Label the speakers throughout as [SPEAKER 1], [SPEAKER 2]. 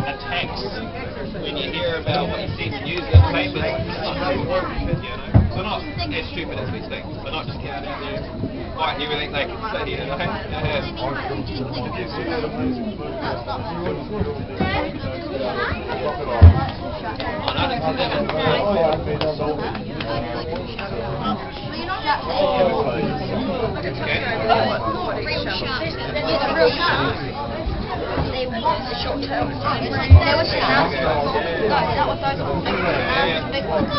[SPEAKER 1] attacks when you hear about what you see in the news and the papers. It's not true, you know. They're not as stupid as we think. They're not just out there fighting everything they can say, you know.
[SPEAKER 2] They want the short term. They were sharks. No, that was those ones. Big ones.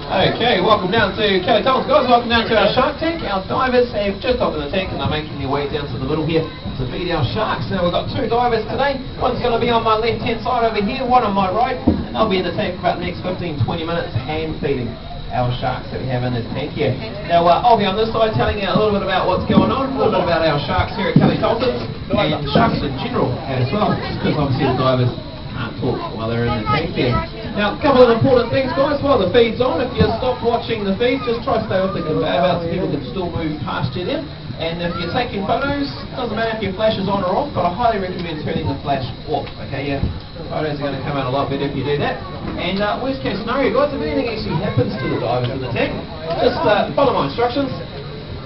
[SPEAKER 3] Okay, welcome down to Tarltons, guys. Welcome down to our shark tank. Our divers have just opened the tank and they're making their way down to the middle here to feed our sharks. Now we've got two divers today. One's going to be on my left hand side over here, one on my right, and they'll be in the tank for about the next 15-20 minutes hand feeding our sharks that we have in this tank here. Now I'll be on this side telling you a little bit about what's going on, a little bit about our sharks here at Tarltons and sharks in general as well, because obviously the divers can't talk while they're in the tank there. Now, a couple of important things, guys, while the feed's on. If you stop watching the feed, just try to stay off the conveyor belt so people can still move past you then. And if you're taking photos, doesn't matter if your flash is on or off, but I highly recommend turning the flash off, okay? Your photos are going to come out a lot better if you do that. And worst case scenario, guys, if anything actually happens to the divers in the tank, just follow my instructions.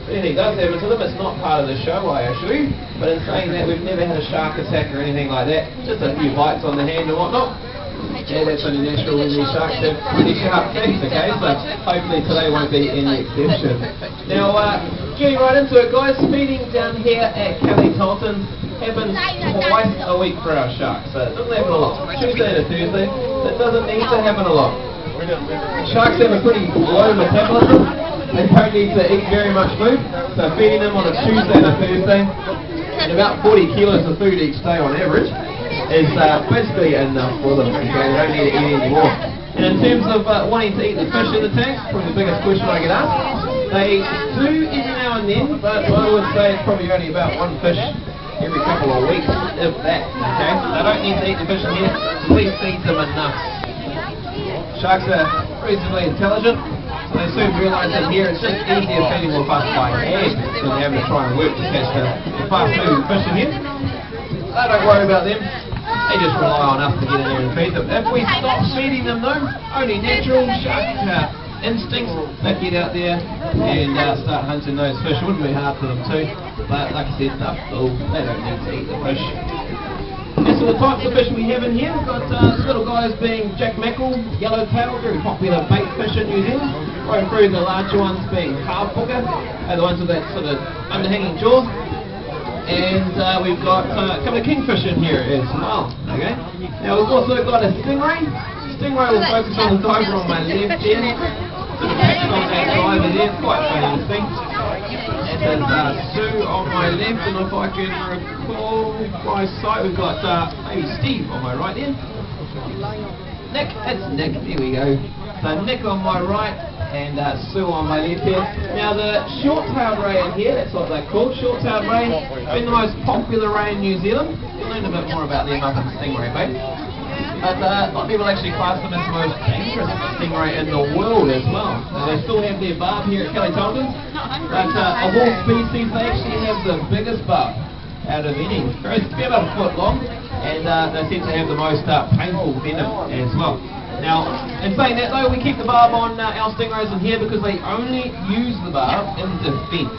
[SPEAKER 3] If anything does happen to them, it's not part of the show, I assure you. But in saying that, we've never had a shark attack or anything like that. Just a few bites on the hand and whatnot. Yeah, that's only natural when these sharks have pretty sharp teeth, okay? So hopefully today won't be any exception. Now, getting right into it, guys, feeding down here at Tarltons happens twice a week for our sharks. So it doesn't happen a lot. Tuesday to Thursday, it doesn't need to happen a lot. Sharks have a pretty low metabolism. They don't need to eat very much food. So feeding them on a Tuesday to Thursday, and about 40 kilos of food each day on average, is basically enough for them, okay? They don't need to eat any more. And in terms of wanting to eat the fish in the tank, probably the biggest question I get asked, they do every now and then, but I would say it's probably only about one fish every couple of weeks, if that, okay? They don't need to eat the fish in here, so please feed them enough. Sharks are reasonably intelligent, so they soon realise that here it's just easier feeding with us by hand than having to try and work to catch the fast-moving fish in here. So don't worry about them. They just rely on us to get in there and feed them. If we stop feeding them though, only natural shark instincts, they get out there and start hunting those fish. It wouldn't be hard for them too, but like I said, they're full. They don't need to eat the fish. As for the types of fish we have in here, we've got little guys being jack mackerel, yellowtail, very popular bait fish in New Zealand, right through the larger ones being carp hooker, the ones with that sort of underhanging jaw. And we've got a couple of kingfish in here as well, okay? Now we've also got a stingray. Stingray will focus on the diver on my left there. Sort of picture on that diver there, quite funny to see. And there's Sue on my left, and if I can recall my sight, we've got maybe Steve on my right there. Nick, it's Nick, there we go. So Nick on my right, and Sue on my left here. Now the short-tailed ray in here, that's what they're called, short-tailed ray, been the most popular ray in New Zealand. You'll learn a bit more about them up in Stingray Bay. But a lot of people actually class them as the most dangerous stingray in the world as well. Now, they still have their barb here at Tarltons, but of all species, they actually have the biggest barb out of any. It's about a foot long, and they seem to have the most painful venom as well. Now, in saying that though, we keep the barb on our stingrays in here because they only use the barb in defence.